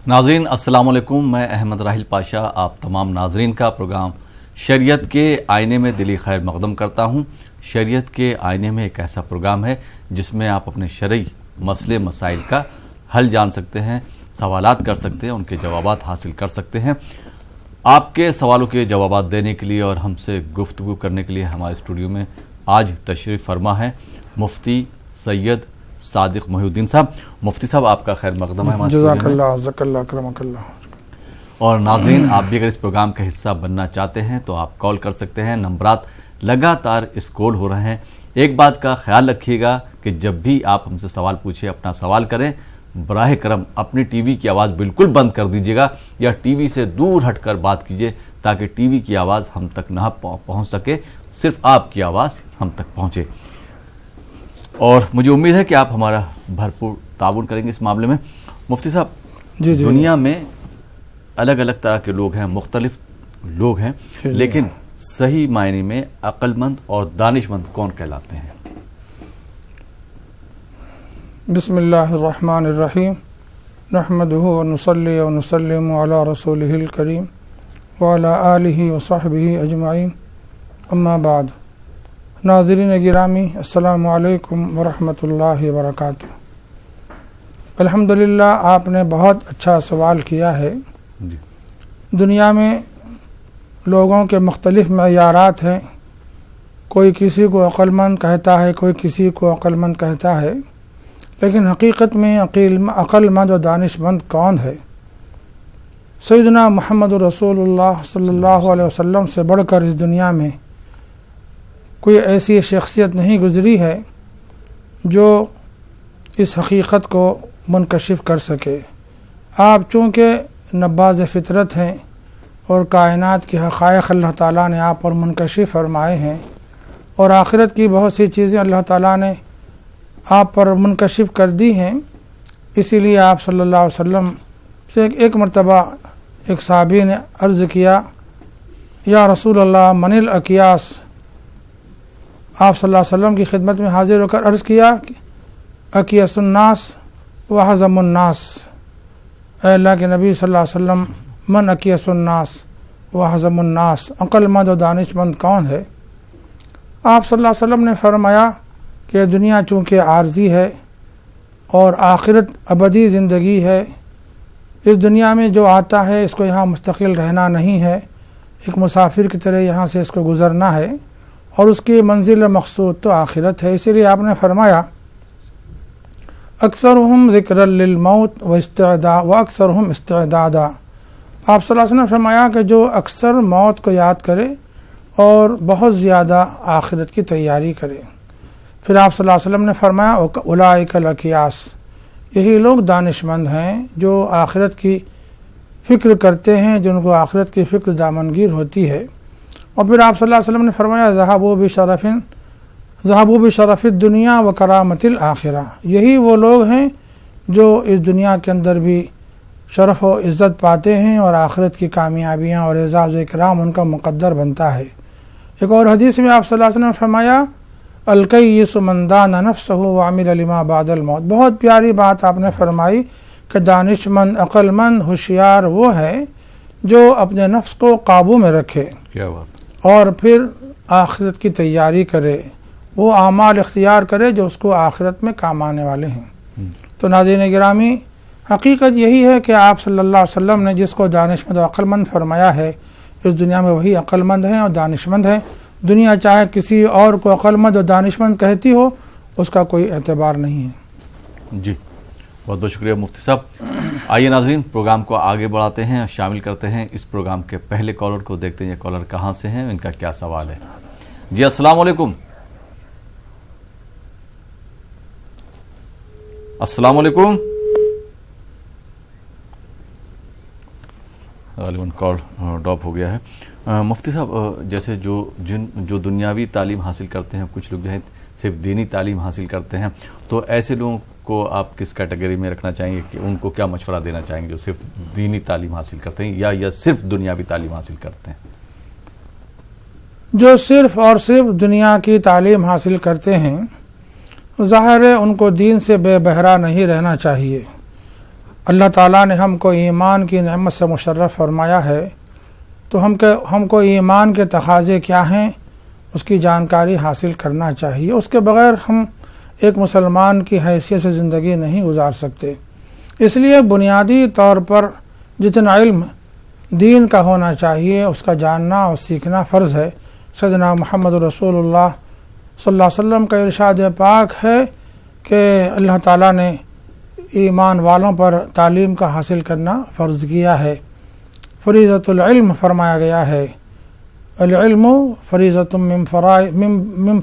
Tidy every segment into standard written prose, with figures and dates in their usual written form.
ناظرین السلام علیکم، میں احمد راحیل پاشا آپ تمام ناظرین کا پروگرام شریعت کے آئینے میں دلی خیر مقدم کرتا ہوں۔ شریعت کے آئینے میں ایک ایسا پروگرام ہے جس میں آپ اپنے شرعی مسئلے مسائل کا حل جان سکتے ہیں، سوالات کر سکتے ہیں، ان کے جوابات حاصل کر سکتے ہیں۔ آپ کے سوالوں کے جوابات دینے کے لیے اور ہم سے گفتگو کرنے کے لیے ہمارے اسٹوڈیو میں آج تشریف فرما ہے مفتی سید صادق محی الدین صاحب۔ مفتی صاحب آپ کا خیر مقدم ہے ہمارے جزاک اللہ، جزاک اللہ، کرمک اللہ۔ اور ناظرین آپ بھی اگر اس پروگرام کا حصہ بننا چاہتے ہیں تو آپ کال کر سکتے ہیں، نمبرات لگاتار اسکرول ہو رہے ہیں۔ ایک بات کا خیال رکھیے گا کہ جب بھی آپ ہم سے سوال پوچھیں، اپنا سوال کریں، براہ کرم اپنی ٹی وی کی آواز بالکل بند کر دیجیے گا یا ٹی وی سے دور ہٹ کر بات کیجیے تاکہ ٹی وی کی آواز ہم تک نہ پہنچ سکے، صرف آپ کی آواز ہم تک پہنچے۔ اور مجھے امید ہے کہ آپ ہمارا بھرپور تعاون کریں گے اس معاملے میں۔ مفتی صاحب، دنیا میں الگ الگ طرح کے لوگ ہیں، مختلف لوگ ہیں، لیکن صحیح معنی میں عقل مند اور دانش مند کون کہلاتے ہیں؟ بسم اللہ الرحمن الرحیم، نحمدہ ونصلی ونسلم علی رسولہ الکریم وعلی آلہ وصحبہ اجمعین، اما بعد۔ ناظرین گرامی، السلام علیکم ورحمۃ اللہ وبرکاتہ۔ الحمدللہ آپ نے بہت اچھا سوال کیا ہے۔ دنیا میں لوگوں کے مختلف معیارات ہیں، کوئی کسی کو عقل مند کہتا ہے، کوئی کسی کو عقل مند کہتا ہے، لیکن حقیقت میں عقل مند و دانش مند کون ہے؟ سیدنا محمد رسول اللہ صلی اللہ علیہ وسلم سے بڑھ کر اس دنیا میں کوئی ایسی شخصیت نہیں گزری ہے جو اس حقیقت کو منکشف کر سکے۔ آپ چونکہ نباز فطرت ہیں اور کائنات کی حقائق اللہ تعالیٰ نے آپ پر منکشف فرمائے ہیں، اور آخرت کی بہت سی چیزیں اللہ تعالیٰ نے آپ پر منکشف کر دی ہیں، اسی لیے آپ صلی اللہ علیہ وسلم سے ایک مرتبہ ایک صحابی نے عرض کیا، یا رسول اللہ من الاکیاس؟ آپ صلی اللہ علیہ وسلم کی خدمت میں حاضر ہو کر عرض کیا کہ اکیس الناس وحزم الناس، اے اللہ کے نبی صلی اللہ علیہ وسلم، من اکیس الناس وحزم الناس، عقل مند و دانش مند کون ہے؟ آپ صلی اللہ علیہ وسلم نے فرمایا کہ دنیا چونکہ عارضی ہے اور آخرت ابدی زندگی ہے، اس دنیا میں جو آتا ہے اس کو یہاں مستقل رہنا نہیں ہے، ایک مسافر کی طرح یہاں سے اس کو گزرنا ہے، اور اس کی منزل مقصود تو آخرت ہے۔ اسی لیے آپ نے فرمایا اکثرہم ذکرا للموت و اکثرہم استعدادا۔ آپ صلی اللہ علیہ وسلم نے فرمایا کہ جو اکثر موت کو یاد کرے اور بہت زیادہ آخرت کی تیاری کرے۔ پھر آپ صلی اللہ علیہ وسلم نے فرمایا اولئک الاکیاس، یہی لوگ دانش مند ہیں جو آخرت کی فکر کرتے ہیں، جن کو آخرت کی فکر دامنگیر ہوتی ہے۔ اور پھر آپ صلی اللہ علیہ وسلم نے فرمایا ذہبوا بشرف الدنیا و کرامت الآخرہ، یہی وہ لوگ ہیں جو اس دنیا کے اندر بھی شرف و عزت پاتے ہیں اور آخرت کی کامیابیاں اور اعزاز و اکرام ان کا مقدر بنتا ہے۔ ایک اور حدیث میں آپ صلی اللہ علیہ وسلم نے فرمایا الکیس من دان نفسہ وعمل لما بعد الموت۔ بہت پیاری بات آپ نے فرمائی کہ دانش مند، عقل مند، ہوشیار وہ ہے جو اپنے نفس کو قابو میں رکھے، کیا بات، اور اور پھر آخرت کی تیاری کرے، وہ اعمال اختیار کرے جو اس کو آخرت میں کام آنے والے ہیں۔ تو ناظرین گرامی، حقیقت یہی ہے کہ آپ صلی اللہ علیہ وسلم نے جس کو دانش مند و عقل مند فرمایا ہے، اس دنیا میں وہی عقل مند ہیں اور دانش مند ہیں۔ دنیا چاہے کسی اور کو عقل مند اور دانش مند کہتی ہو، اس کا کوئی اعتبار نہیں ہے۔ جی بہت بہت شکریہ مفتی صاحب۔ آئیے ناظرین پروگرام کو آگے بڑھاتے ہیں، شامل کرتے ہیں اس پروگرام کے پہلے کالر کو، دیکھتے ہیں یہ کالر کہاں سے ہیں، ان کا کیا سوال ہے۔ جی السلام علیکم۔ السلام علیکم۔ غالباً کال ڈراپ ہو گیا ہے۔ مفتی صاحب، جیسے جو دنیاوی تعلیم حاصل کرتے ہیں، کچھ لوگ جو ہیں صرف دینی تعلیم حاصل کرتے ہیں، تو ایسے لوگوں کو آپ کس کیٹیگری میں رکھنا چاہیں گے کہ ان کو کیا مشورہ دینا چاہیں گے جو صرف دینی تعلیم حاصل کرتے ہیں یا صرف دنیاوی تعلیم حاصل کرتے ہیں؟ جو صرف اور صرف دنیا کی تعلیم حاصل کرتے ہیں، ظاہر ہے ان کو دین سے بے بہرا نہیں رہنا چاہیے۔ اللہ تعالیٰ نے ہم کو ایمان کی نعمت سے مشرف فرمایا ہے، تو ہم کو ایمان کے تقاضے کیا ہیں اس کی جانکاری حاصل کرنا چاہیے۔ اس کے بغیر ہم ایک مسلمان کی حیثیت سے زندگی نہیں گزار سکتے۔ اس لیے بنیادی طور پر جتنا علم دین کا ہونا چاہیے اس کا جاننا اور سیکھنا فرض ہے۔ سیدنا محمد رسول اللہ صلی اللہ علیہ وسلم کا ارشاد پاک ہے کہ اللہ تعالیٰ نے ایمان والوں پر تعلیم کا حاصل کرنا فرض کیا ہے۔ فریضۃ العلم فرمایا گیا ہے، العلم فریضۃ اللہ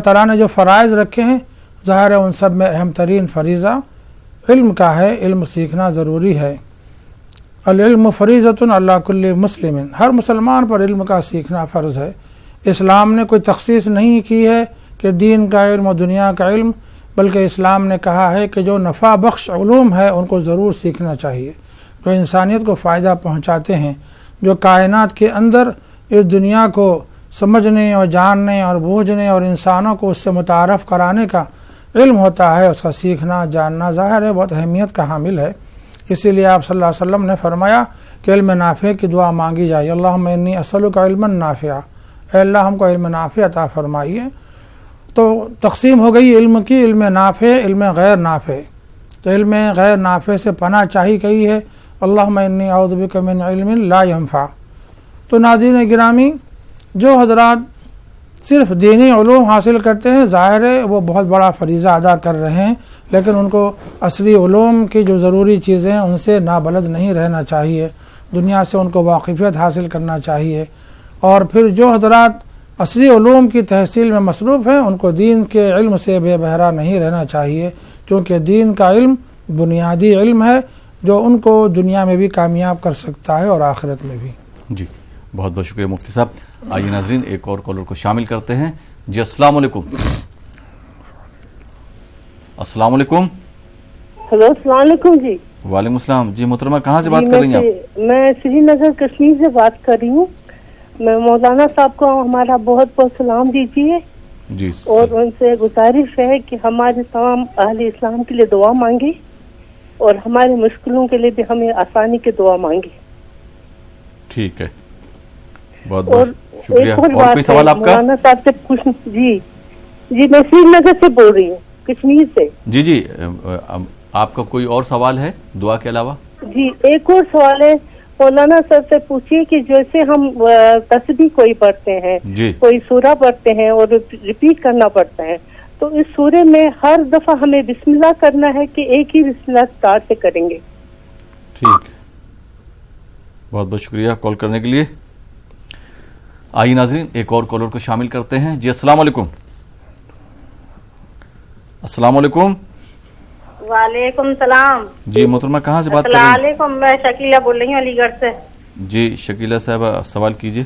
تعالیٰ نے جو فرائض رکھے ہیں ظاہر ہے ان سب میں اہم ترین فریضہ علم کا ہے۔ علم سیکھنا ضروری ہے۔ العلم فریضۃ علی کل مسلم، ہر مسلمان پر علم کا سیکھنا فرض ہے۔ اسلام نے کوئی تخصیص نہیں کی ہے کہ دین کا علم اور دنیا کا علم، بلکہ اسلام نے کہا ہے کہ جو نفع بخش علوم ہے ان کو ضرور سیکھنا چاہیے، جو انسانیت کو فائدہ پہنچاتے ہیں، جو کائنات کے اندر اس دنیا کو سمجھنے اور جاننے اور بوجھنے اور انسانوں کو اس سے متعارف کرانے کا علم ہوتا ہے، اس کا سیکھنا جاننا ظاہر ہے بہت اہمیت کا حامل ہے۔ اسی لیے آپ صلی اللہ علیہ وسلم نے فرمایا کہ علم نافع کی دعا مانگی جائے، اللہم انی اسألک علما نافعا، اے اللہ ہم کو علم نافع عطا فرمائیے۔ تو تقسیم ہو گئی علم کی، علم نافع، علم غیر نافع۔ تو علم غیر نافع سے پناہ چاہی گئی ہے، اللہم انی اعوذ بک من علم لا ينفع۔ تو ناظرین گرامی، جو حضرات صرف دینی علوم حاصل کرتے ہیں ظاہر ہے وہ بہت بڑا فریضہ ادا کر رہے ہیں، لیکن ان کو عصری علوم کی جو ضروری چیزیں ہیں ان سے نابلد نہیں رہنا چاہیے، دنیا سے ان کو واقفیت حاصل کرنا چاہیے۔ اور پھر جو حضرات عصری علوم کی تحصیل میں مصروف ہیں ان کو دین کے علم سے بے بہرا نہیں رہنا چاہیے، کیونکہ دین کا علم بنیادی علم ہے جو ان کو دنیا میں بھی کامیاب کر سکتا ہے اور آخرت میں بھی۔ جی بہت بہت شکریہ مفتی صاحب۔ آئیے ناظرین ایک اور کالر کو شامل کرتے ہیں۔ جی السلام علیکم۔ السلام علیکم۔ ہلو السلام علیکم جی۔ وعلیکم السلام۔ جی محترمہ کہاں سے بات کر رہی ہیں آپ؟ میں سری نگر کشمیر سے بات کر رہی ہوں۔ میں مولانا صاحب کو ہمارا بہت بہت سلام دیجیے، جی اور ان سے گزارش ہے کہ ہمارے تمام اہل اسلام کے لیے دعا مانگے اور ہماری مشکلوں کے لیے بھی ہمیں آسانی کی دعا مانگے۔ ٹھیک ہے، بہت اور بہت شکریہ۔ ایک اور اور کوئی سوال آپ کا؟ مولانا صاحب سے پوچھ، جی میں سری نگر سے بول رہی ہوں، کشمیر سے۔ جی آپ کا کوئی اور سوال ہے دعا کے علاوہ؟ جی ایک اور سوال ہے، مولانا صاحب سے پوچھیے کہ جیسے ہم تسبیح کوئی پڑھتے ہیں، جی کوئی سورہ پڑھتے ہیں اور ریپیٹ کرنا پڑتا ہے، تو اس سورے میں ہر دفعہ ہمیں بسم اللہ کرنا ہے کہ ایک ہی بسم اللہ اسٹارٹ سے کریں گے؟ ٹھیک، بہت بہت شکریہ کال کرنے کے لیے۔ آئیے ناظرین ایک اور کالر کو شامل کرتے ہیں۔ جی السلام علیکم۔ السلام علیکم۔ وعلیکم السلام۔ جی محترمہ کہاں سے بات کر السلام رہی ہیں؟ علیکم، میں شکیلہ بول رہی ہوں علی گڑھ سے۔ جی شکیلہ صاحبہ سوال کیجیے۔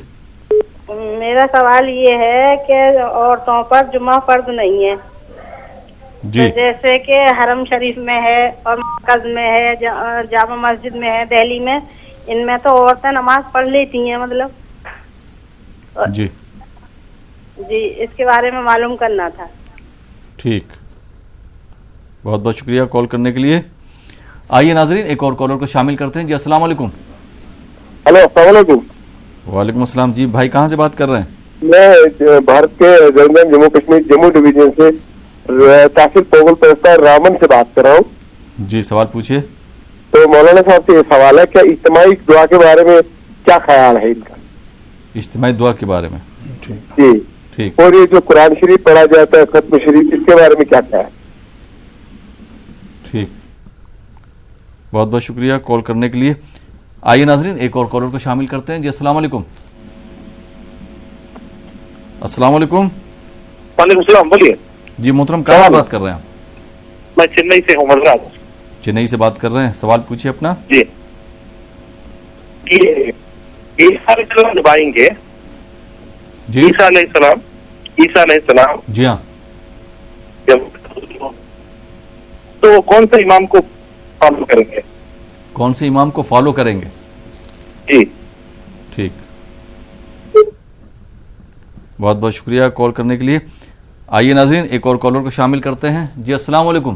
میرا سوال یہ ہے کہ عورتوں پر جمعہ فرض نہیں ہے، جی جیسے کہ حرم شریف میں ہے اور مرکز میں ہے، جامع مسجد میں ہے دہلی میں، ان میں تو عورتیں نماز پڑھ لیتی ہیں مطلب، جی جی اس کے بارے میں معلوم کرنا تھا۔ ٹھیک، بہت بہت شکریہ کال کرنے کے لیے۔ آئیے ناظرین ایک اور کالر کو شامل کرتے ہیں۔ جی السلام علیکم۔ ہلو السلام علیکم۔ وعلیکم السلام۔ جی بھائی کہاں سے بات کر رہے ہیں؟ میں بھارت کے جموں کشمیر جموں ڈویژن سے تحصیل پوگل پرستار رامن سے بات کر رہا ہوں۔ جی سوال پوچھیے۔ تو مولانا صاحب سے یہ سوال ہے کہ اجتماعی دعا کے بارے میں کیا خیال ہے ان کا؟ اجتماعی دعا کے بارے میں؟ جی ٹھیک، اور یہ جو قرآن شریف پڑھا جاتا ہے ختم شریف، اس کے بارے میں کیا ہے؟ ٹھیک، بہت بہت شکریہ کال کرنے کے لیے۔ آئیے ناظرین ایک اور کالر کو شامل کرتے ہیں۔ جی السلام علیکم۔ السلام علیکم۔ وعلیکم السلام، بولیے۔ جی محترم کہاں سے بات کر رہے ہیں آپ؟ میں چنئی سے ہوں، مدراس۔ چنئی سے بات کر رہے ہیں، سوال پوچھیے اپنا۔ جی عیسیٰ علیہ السلام جب آئیں گے، جی عیسیٰ علیہ السلام جی ہاں، جب تو وہ کون سے امام کو فالو کریں گے؟ کون سے امام کو فالو کریں گے؟ جی ٹھیک، بہت بہت شکریہ کال کرنے کے لیے۔ آئیے ناظرین ایک اور کالر کو شامل کرتے ہیں۔ جی السلام علیکم۔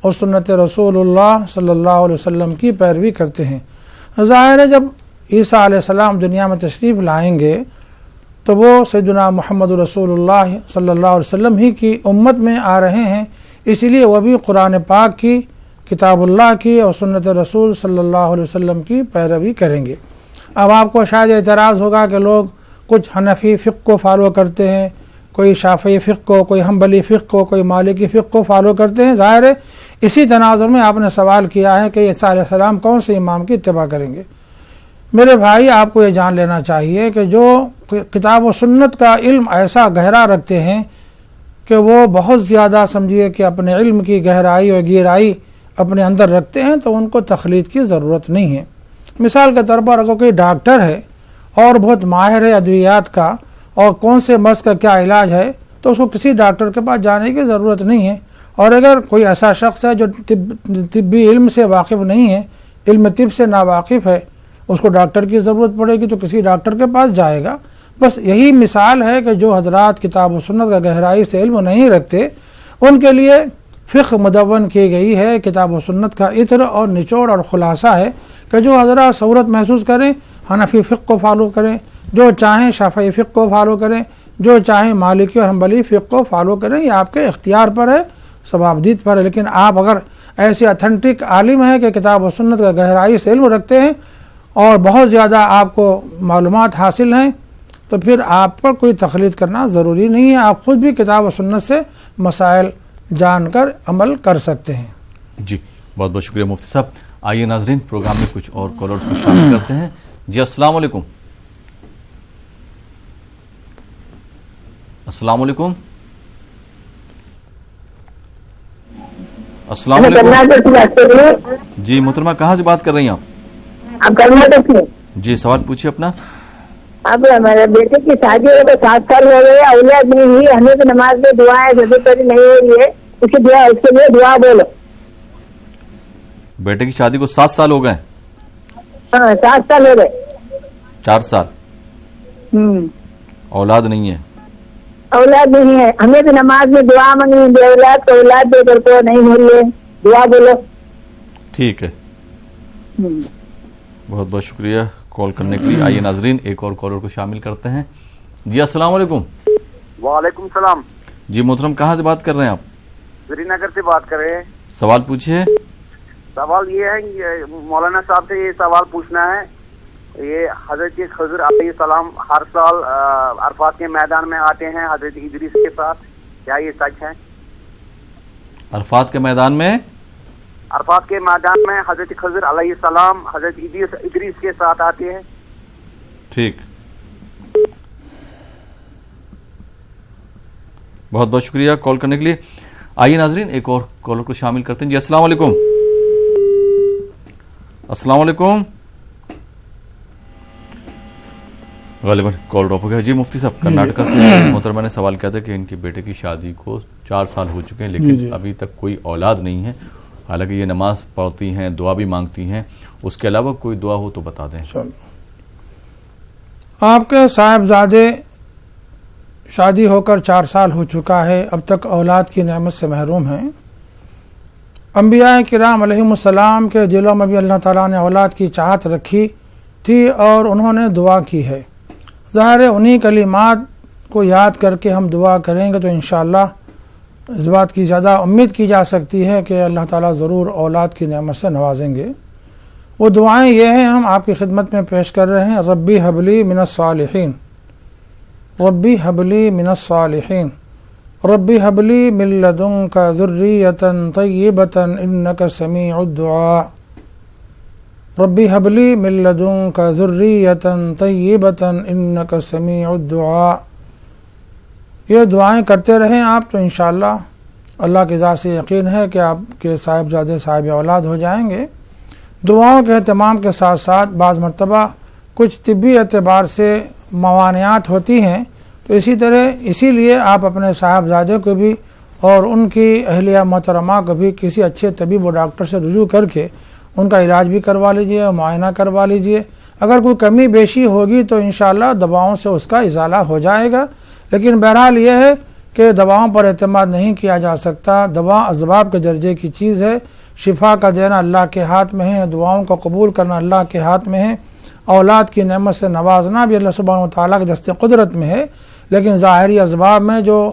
اور سنت رسول اللہ صلی اللہ علیہ وسلم کی پیروی کرتے ہیں۔ ظاہر ہے جب عیسیٰ علیہ السلام دنیا میں تشریف لائیں گے تو وہ سیدنا محمد رسول اللہ صلی اللہ علیہ وسلم ہی کی امت میں آ رہے ہیں، اسی لیے وہ بھی قرآن پاک کی، کتاب اللہ کی اور سنت رسول صلی اللہ علیہ وسلم کی پیروی کریں گے۔ اب آپ کو شاید اعتراض ہوگا کہ لوگ کچھ حنفی فقہ کو فالو کرتے ہیں، کوئی شافعی فقہ کو، کوئی حنبلی فقہ کو، کوئی مالکی فقہ کو فالو کرتے ہیں۔ ظاہر ہے اسی تناظر میں آپ نے سوال کیا ہے کہ عیسیٰ علیہ السلام کون سے امام کی اتباع کریں گے۔ میرے بھائی آپ کو یہ جان لینا چاہیے کہ جو کتاب و سنت کا علم ایسا گہرا رکھتے ہیں کہ وہ بہت زیادہ سمجھیے کہ اپنے علم کی گہرائی اور گہرائی اپنے اندر رکھتے ہیں، تو ان کو تخلید کی ضرورت نہیں ہے۔ مثال کے طور پر اگر کوئی ڈاکٹر ہے اور بہت ماہر ہے ادویات کا اور کون سے مرض کا کیا علاج ہے، تو اس کو کسی ڈاکٹر کے پاس جانے کی ضرورت نہیں ہے۔ اور اگر کوئی ایسا شخص ہے جو طبی علم سے واقف نہیں ہے، علم طب سے ناواقف ہے، اس کو ڈاکٹر کی ضرورت پڑے گی تو کسی ڈاکٹر کے پاس جائے گا۔ بس یہی مثال ہے کہ جو حضرات کتاب و سنت کا گہرائی سے علم نہیں رکھتے ان کے لیے فقہ مدون کی گئی ہے۔ کتاب و سنت کا عطر اور نچوڑ اور خلاصہ ہے کہ جو حضرات سہولت محسوس کریں حنفی فقہ کو فالو کریں، جو چاہیں شافعی فقہ کو فالو کریں، جو چاہیں مالکی اور حنبلی فقہ کو فالو کریں، یہ آپ کے اختیار پر ہے، ثوابدید پر ہے۔ لیکن آپ اگر ایسے اتھینٹک عالم ہیں کہ کتاب و سنت کا گہرائی سے علم رکھتے ہیں اور بہت زیادہ آپ کو معلومات حاصل ہیں، تو پھر آپ پر کوئی تقلید کرنا ضروری نہیں ہے۔ آپ خود بھی کتاب و سنت سے مسائل جان کر عمل کر سکتے ہیں۔ جی بہت بہت شکریہ مفتی صاحب۔ آئیے ناظرین پروگرام میں کچھ اور کالرز کو شامل کرتے ہیں۔ جی السلام علیکم۔ السلام علیکم۔ السلام علیکم۔ جی محترمہ کہاں سے بات کر رہی ہیں آپ کرناٹک سے؟ جی سوال پوچھیے اپنا۔ اب ہمارے بیٹے کی شادی ہو تو 7 سال ہو گئے، اولاد نہیں ہوئی، ہمیں تو نماز میں دعائیں ضرور نہیں ہو رہی ہے، اس کے لیے دعا بولو۔ بیٹے کی شادی کو 7 سال ہو گئے؟ ہاں 7 سال ہو گئے۔ 4 سال اولاد نہیں ہے؟ اولاد نہیں ہے، ہمیں تو نماز میں دعا مانگی، بے اولاد کو اولاد دے کر کو نہیں ہو رہی ہے، دعا بولو۔ ٹھیک ہے، بہت بہت شکریہ کال کرنے کے لیے۔ آئیے ناظرین ایک اور کالر کو شامل کرتے ہیں۔ جی السلام علیکم۔ وعلیکم السلام۔ جی محترم کہاں سے بات کر رہے ہیں آپ؟ سری نگر سے بات کر رہے ہیں۔ سوال پوچھیے۔ سوال یہ ہے کہ مولانا صاحب سے یہ سوال پوچھنا ہے، یہ حضرت خضر علیہ السلام ہر سال عرفات کے میدان میں آتے ہیں حضرت ادریس کے ساتھ، کیا یہ سچ ہے؟ عرفات کے میدان میں؟ عرفات کے میدان میں حضرت خضر علیہ السلام حضرت ادریس کے ساتھ آتے ہیں۔ ٹھیک، بہت بہت شکریہ کال کرنے کے لیے۔ آئیے ناظرین ایک اور کالر کو شامل کرتے ہیں۔ جی السلام علیکم۔ السلام علیکم۔ غالباً کال ڈراپ ہو گیا۔ جی مفتی صاحب کرناٹکا سے محترمہ نے سوال کیا تھا کہ ان کے بیٹے کی شادی کو 4 سال ہو چکے ہیں لیکن ابھی تک کوئی اولاد نہیں ہے، حالانکہ یہ نماز پڑھتی ہیں، دعا بھی مانگتی ہیں، اس کے علاوہ کوئی دعا ہو تو بتا دیں۔ آپ کے صاحبزادے شادی ہو کر 4 سال ہو چکا ہے، اب تک اولاد کی نعمت سے محروم ہیں۔ انبیاء کرام علیہم السلام کے دلوں میں بھی اللہ تعالیٰ نے اولاد کی چاہت رکھی تھی اور انہوں نے دعا کی ہے۔ ظاہر ہے انہی کلمات کو یاد کر کے ہم دعا کریں گے تو انشاءاللہ اس بات کی زیادہ امید کی جا سکتی ہے کہ اللہ تعالیٰ ضرور اولاد کی نعمت سے نوازیں گے۔ وہ دعائیں یہ ہیں، ہم آپ کی خدمت میں پیش کر رہے ہیں۔ ربی حبلی من الصالحین، ربی حبلی من الصالحین، ربی حبلی من لدنک ذریۃ طیبۃ انک سمیع الدعاء، ربی حبلی من لدنک ذریۃ طیبۃ انک سمیع الدعاء۔ یہ دعائیں کرتے رہیں آپ تو انشاءاللہ اللہ کی ذات سے یقین ہے کہ آپ کے صاحبزادے صاحب اولاد ہو جائیں گے۔ دعاؤں کے اہتمام کے ساتھ ساتھ بعض مرتبہ کچھ طبی اعتبار سے موانعات ہوتی ہیں، تو اسی لیے آپ اپنے صاحبزادے کو بھی اور ان کی اہلیہ محترمہ کو بھی کسی اچھے طبیب و ڈاکٹر سے رجوع کر کے ان کا علاج بھی کروا لیجئے اور معائنہ کروا لیجئے۔ اگر کوئی کمی بیشی ہوگی تو انشاءاللہ دواؤں سے اس کا ازالہ ہو جائے گا، لیکن بہرحال یہ ہے کہ دواؤں پر اعتماد نہیں کیا جا سکتا. دوا اسباب کے درجے کی چیز ہے. شفا کا دینا اللہ کے ہاتھ میں ہے. دعاؤں کو قبول کرنا اللہ کے ہاتھ میں ہے. اولاد کی نعمت سے نوازنا بھی اللہ سبحانہ وتعالیٰ کے دست قدرت میں ہے. لیکن ظاہری اسباب میں جو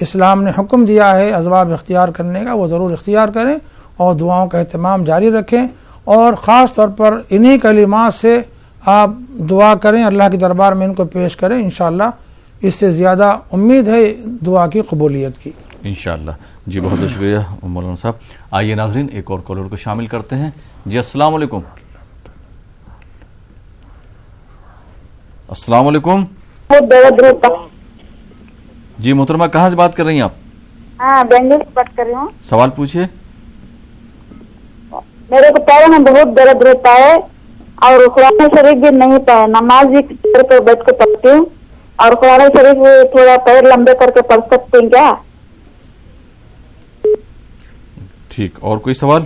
اسلام نے حکم دیا ہے اسباب اختیار کرنے کا وہ ضرور اختیار کریں اور دعاؤں کا اہتمام جاری رکھیں. اور خاص طور پر انہی کلمات سے آپ دعا کریں, اللہ کے دربار میں ان کو پیش کریں. انشاءاللہ اس سے زیادہ امید ہے دعا کی قبولیت کی انشاءاللہ. جی بہت بہت شکریہ مولانا صاحب. آئیے ناظرین ایک اور کالر کو شامل کرتے ہیں. جی السلام علیکم. السلام علیکم. جی محترمہ کہاں سے بات کر رہی ہیں آپ؟ ہاں بنگلور سے بات کر رہی ہوں. سوال پوچھیے. میرے کو پیروں میں بہت درد رہتا ہے اور قرآن شریف بھی نہیں پڑھا. نماز بھی پیر پہ بیٹھ کے پڑھتی ہوں اور قرآن شریف تھوڑا پیر لمبے کر کے پڑھ سکتے ہیں کیا؟ ٹھیک. اور کوئی سوال؟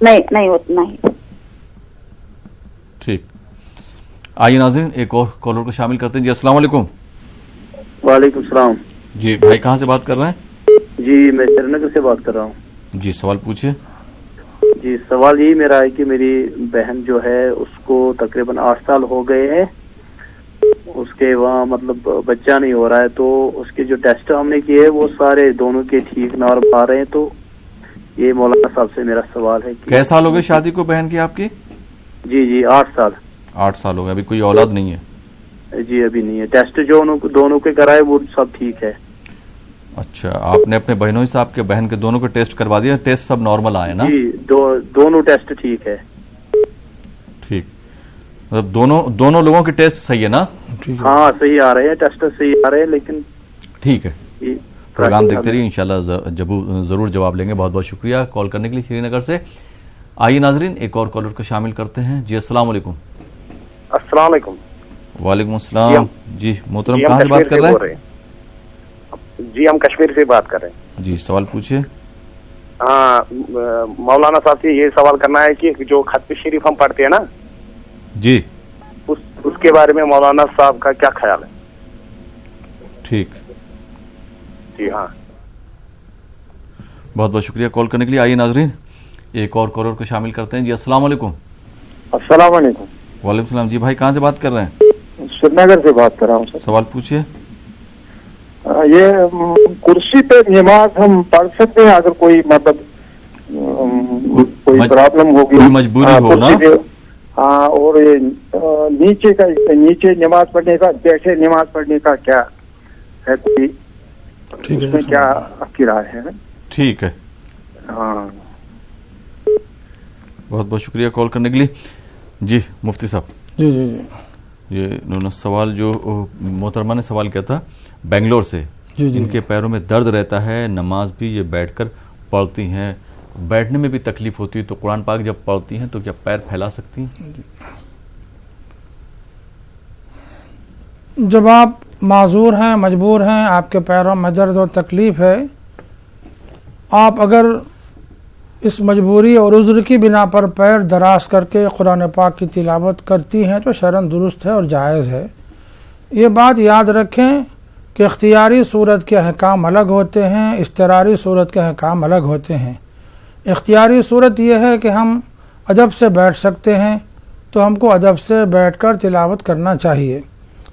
نہیں اتنا ہی. ٹھیک. آئیے ناظرین ایک اور کالر کو شامل کرتے ہیں. جی السلام علیکم. وعلیکم السلام. جی بھائی کہاں سے بات کر رہے ہیں؟ جی میں سری نگر سے بات کر رہا ہوں. جی سوال پوچھیے. جی سوال یہی میرا ہے کہ میری بہن جو ہے اس کو تقریباً 8 سال ہو گئے ہیں, اس کے وہاں مطلب بچہ نہیں ہو رہا ہے, تو اس کے جو ٹیسٹ ہم نے کیے وہ سارے دونوں کے ٹھیک نارمل آ رہے ہیں. تو یہ مولانا صاحب سے میرا سوال ہے کہ کئے سال ہو گئے شادی کو بہن کی آپ کی؟ جی 8 سال. 8 سال ہو گئے. ابھی کوئی اولاد نہیں ہے؟ جی ابھی نہیں ہے. ٹیسٹ جو دونوں کے کرائے وہ سب ٹھیک ہے. اچھا آپ نے اپنے بہنوں سے آپ کے بہن کے دونوں کے ٹیسٹ کروا دیا؟ ٹیسٹ سب نارمل آئے نا؟ جی دونوں ٹیسٹ ٹھیک ہے. ٹھیک. مطلب دونوں لوگوں کے ٹیسٹ صحیح ہے نا؟ ہاں صحیح آ رہے ہیں, ٹیسٹ صحیح آ رہے ہیں. لیکن ٹھیک ہے, پروگرام دیکھتے رہیے انشاءاللہ ضرور جواب لیں گے. بہت بہت شکریہ کال کرنے کے لیے شری نگر سے. آئیے ناظرین ایک اور کالر کو شامل کرتے ہیں. جی السلام علیکم. السلام علیکم. وعلیکم السلام. جی محترم کہاں سے بات کر رہے ہیں؟ جی ہم کشمیر سے بات کر رہے ہیں. جی سوال پوچھیے. ہاں مولانا صاحب سے یہ سوال کرنا ہے کہ جو ختم شریف ہم پڑھتے ہیں نا, جی اس کے بارے میں مولانا صاحب کا کیا خیال ہے؟ ٹھیک. جی ہاں بہت بہت شکریہ کال کرنے کے لیے. آئیے ناظرین ایک اور کالر کو شامل کرتے ہیں. جی السلام علیکم. السلام علیکم. وعلیکم السلام. جی بھائی کہاں سے بات کر رہے ہیں؟ سری نگر سے بات کر رہا ہوں سر. سوال پوچھیے. یہ کرسی پہ نماز ہم پڑھ سکتے ہیں اگر کوئی مطلب کوئی پرابلم ہوگی, کوئی مجبوری ہو نا؟ ہاں. اور نیچے نماز پڑھنے کا, بیٹھے نماز پڑھنے کا کیا ہے, کوئی اس میں کیا آپ کی رائے ہے؟ ٹھیک ہے. ہاں بہت بہت شکریہ کال کرنے کے لیے. جی مفتی صاحب. جی یہ سوال جو محترمہ نے سوال کیا تھا بنگلور سے, جن کے پیروں میں درد رہتا ہے, نماز بھی یہ بیٹھ کر پڑھتی ہیں, بیٹھنے میں بھی تکلیف ہوتی ہے, تو قرآن پاک جب پڑھتی ہیں تو کیا پیر پھیلا سکتی ہیں؟ جب آپ معذور ہیں, مجبور ہیں, آپ کے پیروں میں درد و تکلیف ہے, آپ اگر اس مجبوری اور عذر کی بنا پر پیر دراز کر کے قرآن پاک کی تلاوت کرتی ہیں تو شرعاً درست ہے اور جائز ہے. یہ بات یاد رکھیں کہ اختیاری صورت کے احکام الگ ہوتے ہیں, اضطراری صورت کے احکام الگ ہوتے ہیں. اختیاری صورت یہ ہے کہ ہم ادب سے بیٹھ سکتے ہیں تو ہم کو ادب سے بیٹھ کر تلاوت کرنا چاہیے.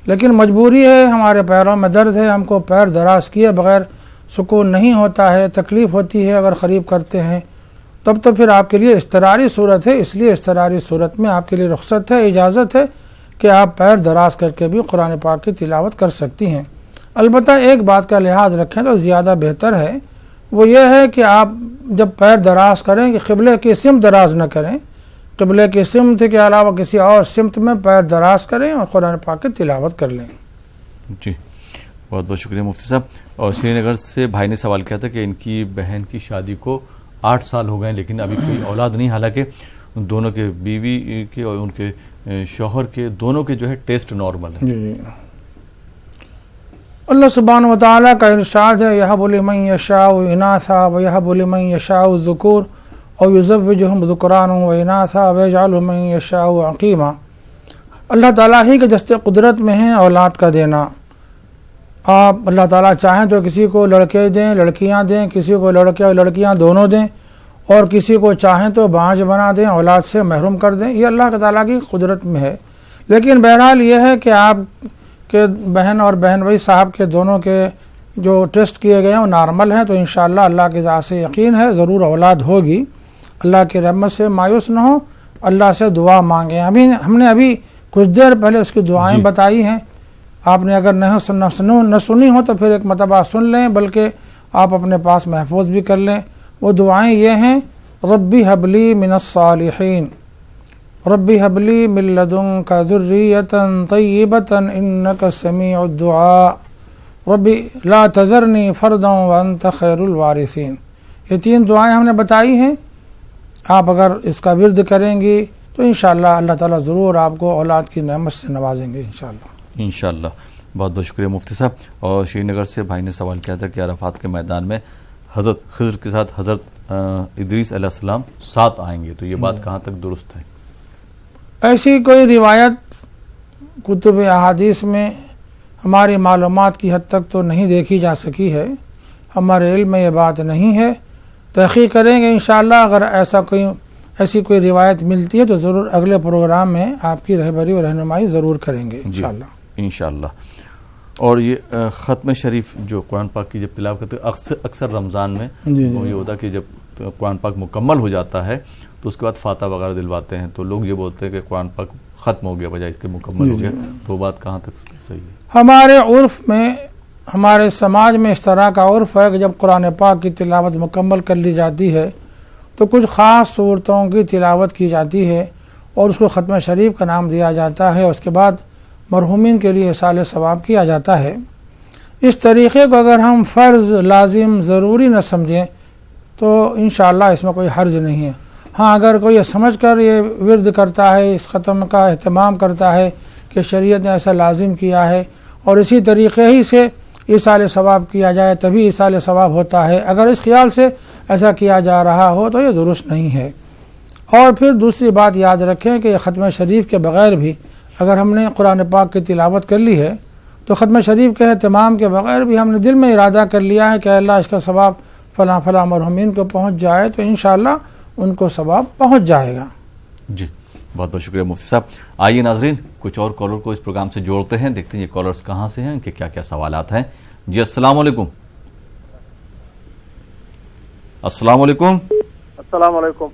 لیکن مجبوری ہے, ہمارے پیروں میں درد ہے, ہم کو پیر دراز کیے بغیر سکون نہیں ہوتا ہے, تکلیف ہوتی ہے اگر قریب کرتے ہیں, تب تو پھر آپ کے لیے اضطراری صورت ہے. اس لیے اضطراری صورت میں آپ کے لیے رخصت ہے, اجازت ہے کہ آپ پیر دراز کر کے بھی قرآن پاک کی تلاوت کر سکتی ہیں. البتہ ایک بات کا لحاظ رکھیں تو زیادہ بہتر ہے, وہ یہ ہے کہ آپ جب پیر دراز کریں کہ قبلے کی سمت دراز نہ کریں, قبلے کی سمت کے علاوہ کسی اور سمت میں پیر دراز کریں اور قرآن پاک کی تلاوت کر لیں. جی بہت بہت شکریہ مفتی صاحب. اور سری نگر سے بھائی نے سوال کیا تھا کہ ان کی بہن کی شادی کو 8 سال ہو گئے لیکن ابھی کوئی اولاد نہیں, حالانکہ دونوں کے بیوی کے اور ان کے شوہر کے دونوں کے جو ہے ٹیسٹ نارمل ہے. جی اللہ سبحانہ و تعالیٰ کا ارشاد ہے, یہب لمن یشاء اناثا ویہب لمن یشاء الذکور او یزوجہم ذکرانا واناثا ویجعل من یشاء عقیما. اللہ تعالیٰ ہی کے دست قدرت میں ہے اولاد کا دینا. آپ اللہ تعالیٰ چاہیں تو کسی کو لڑکے دیں لڑکیاں دیں، کسی کو لڑکے اور لڑکیاں دونوں دیں، اور کسی کو چاہیں تو بانجھ بنا دیں، اولاد سے محروم کر دیں، یہ اللہ تعالیٰ کی قدرت میں ہے۔ لیکن بہرحال یہ ہے کہ آپ کے بہن اور بہن بھائی صاحب کے دونوں کے جو ٹیسٹ کیے گئے ہیں وہ نارمل ہیں، تو انشاءاللہ اللہ کی ذات سے یقین ہے ضرور اولاد ہوگی۔ اللہ کی رحمت سے مایوس نہ ہو، اللہ سے دعا مانگیں۔ ہم نے ابھی کچھ دیر پہلے اس کی دعائیں بتائی ہیں، آپ نے اگر نہ سنی ہو تو پھر ایک مرتبہ سن لیں، بلکہ آپ اپنے پاس محفوظ بھی کر لیں۔ وہ دعائیں یہ ہیں: ربی حبلی من الصالحین، ربی حبلی من لدنک ذریۃ طیبۃ انک سمیع الدعاء، ربی لا تذرنی فردا وانت خیر الوارثین۔ یہ 3 دعائیں ہم نے بتائی ہیں، آپ اگر اس کا ورد کریں گی تو انشاءاللہ اللہ تعالیٰ ضرور آپ کو اولاد کی نعمت سے نوازیں گے انشاءاللہ۔ بہت بہت شکریہ مفتی صاحب۔ اور شری نگر سے بھائی نے سوال کیا تھا کہ عرفات کے میدان میں حضرت خضر کے ساتھ حضرت ادریس علیہ السلام ساتھ آئیں گے، تو یہ بات کہاں تک درست ہے؟ ایسی کوئی روایت کتب احادیث میں ہماری معلومات کی حد تک تو نہیں دیکھی جا سکی ہے، ہمارے علم میں یہ بات نہیں ہے، تحقیق کریں گے انشاءاللہ۔ اگر ایسی کوئی روایت ملتی ہے تو ضرور اگلے پروگرام میں آپ کی رہبری و رہنمائی ضرور کریں گے انشاءاللہ۔ اور یہ ختم شریف جو قرآن پاک کی جب تلاوت کرتے ہیں اکثر رمضان میں وہ یہ ہوتا ہے کہ جب قرآن پاک مکمل ہو جاتا ہے تو اس کے بعد فاتحہ وغیرہ دلواتے ہیں، تو لوگ یہ بولتے ہیں کہ قرآن پاک ختم ہو گیا بجائے اس کے مکمل ہو گیا، تو وہ بات کہاں تک صحیح ہے؟ ہمارے عرف میں، ہمارے سماج میں اس طرح کا عرف ہے کہ جب قرآن پاک کی تلاوت مکمل کر لی جاتی ہے تو کچھ خاص صورتوں کی تلاوت کی جاتی ہے اور اس کو ختم شریف کا نام دیا جاتا ہے، اس کے بعد مرحومین کے لیے اصال ثواب کیا جاتا ہے۔ اس طریقے کو اگر ہم فرض، لازم، ضروری نہ سمجھیں تو انشاءاللہ اس میں کوئی حرج نہیں ہے۔ ہاں اگر کوئی یہ سمجھ کر یہ ورد کرتا ہے، اس ختم کا اہتمام کرتا ہے کہ شریعت نے ایسا لازم کیا ہے اور اسی طریقے ہی سے اصال ثواب کیا جائے تبھی اصال ثواب ہوتا ہے، اگر اس خیال سے ایسا کیا جا رہا ہو تو یہ درست نہیں ہے۔ اور پھر دوسری بات یاد رکھیں کہ ختم شریف کے بغیر بھی اگر ہم نے قرآن پاک کی تلاوت کر لی ہے تو ختم شریف کے اہتمام کے بغیر بھی ہم نے دل میں ارادہ کر لیا ہے کہ اللہ اس کا ثواب فلاں فلاں مرحومین کو پہنچ جائے تو انشاءاللہ ان کو ثواب پہنچ جائے گا۔ جی بہت بہت شکریہ مفتی صاحب۔ آئیے ناظرین کچھ اور کالر کو اس پروگرام سے جوڑتے ہیں، دیکھتے ہیں یہ کالرز کہاں سے ہیں، ان کے کیا کیا سوالات ہیں۔ جی السلام علیکم۔ السلام علیکم۔ السلام علیکم۔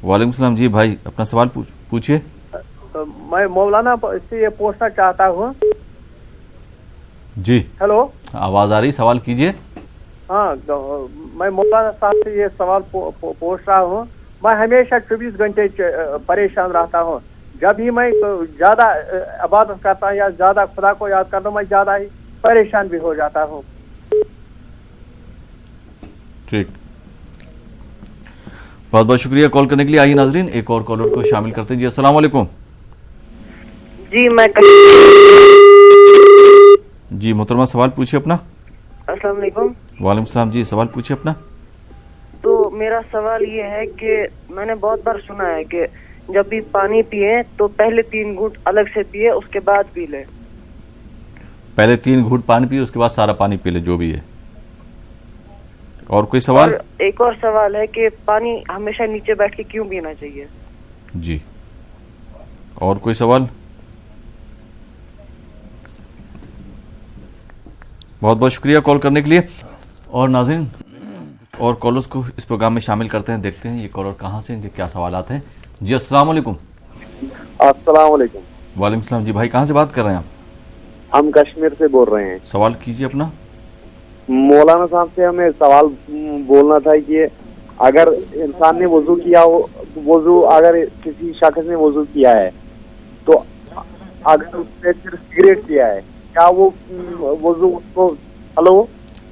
وعلیکم السلام۔ جی بھائی اپنا سوال پوچھیے۔ میں مولانا سے یہ پوچھنا چاہتا ہوں۔ جی ہیلو، آواز آ رہی، سوال کیجیے۔ ہاں میں مولانا صاحب سے یہ سوال پوچھ رہا ہوں۔ میں ہمیشہ 24 گھنٹے پریشان رہتا ہوں، جب ہی میں زیادہ عبادت کرتا ہوں یا زیادہ خدا کو یاد کرتا ہوں میں زیادہ ہی پریشان بھی ہو جاتا ہوں۔ ٹھیک، بہت بہت شکریہ کال کرنے کے لیے۔ آئیے ناظرین ایک اور کالر کو شامل کرتے ہیں۔ جی السلام علیکم۔ جی میں جی محترمہ سوال پوچھیے اپنا۔ السلام علیکم۔ وعلیکم السلام۔ جی سوال پوچھیے اپنا۔ تو میرا سوال یہ ہے کہ میں نے بہت بار سنا ہے کہ جب بھی پانی پیئے تو پہلے 3 گھونٹ الگ سے پیئے اس کے بعد پی لے۔ پہلے 3 گھونٹ پانی پیے اس کے بعد سارا پانی پی لے جو بھی ہے۔ اور کوئی سوال؟ اور ایک اور سوال ہے کہ پانی ہمیشہ نیچے بیٹھ کے کیوں پینا چاہیے؟ جی اور کوئی سوال؟ بہت بہت شکریہ کال کرنے کے لیے۔ اور ناظرین اور کالرز کو اس پروگرام میں شامل کرتے ہیں، دیکھتے ہیں یہ کالر کہاں سے، ان کے کیا سوالات ہیں۔ جی السلام علیکم۔ السلام علیکم۔ وعلیکم السلام۔ جی بھائی کہاں سے بات کر رہے ہیں آپ؟ ہم کشمیر سے بول رہے ہیں۔ سوال کیجیے اپنا۔ مولانا صاحب سے ہمیں سوال بولنا تھا کہ اگر انسان نے وضو کیا ہو، وضو اگر کسی شخص نے وضو کیا ہے تو اگر اس نے پھر سگریٹ پیا ہے کیا وہ وضو اس کو؟ ہلو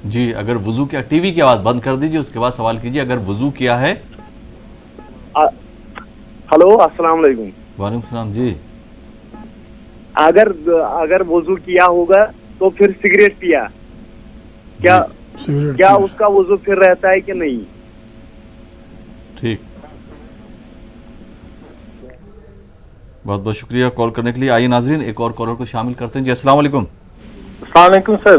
جی اگر وضو کیا، ٹی وی کی آواز بند کر دیجیے اس کے بعد سوال کیجیے۔ اگر وضو کیا ہے، ہلو السلام علیکم۔ وعلیکم السلام۔ جی اگر وضو کیا ہوگا تو پھر سگریٹ پیا کیا اس کا وضو پھر رہتا ہے کہ نہیں؟ ٹھیک، بہت بہت شکریہ کال کرنے کے لیے۔ آئیے ناظرین ایک اور کالر کو شامل کرتے ہیں۔ جی السلام علیکم۔ السلام علیکم سر۔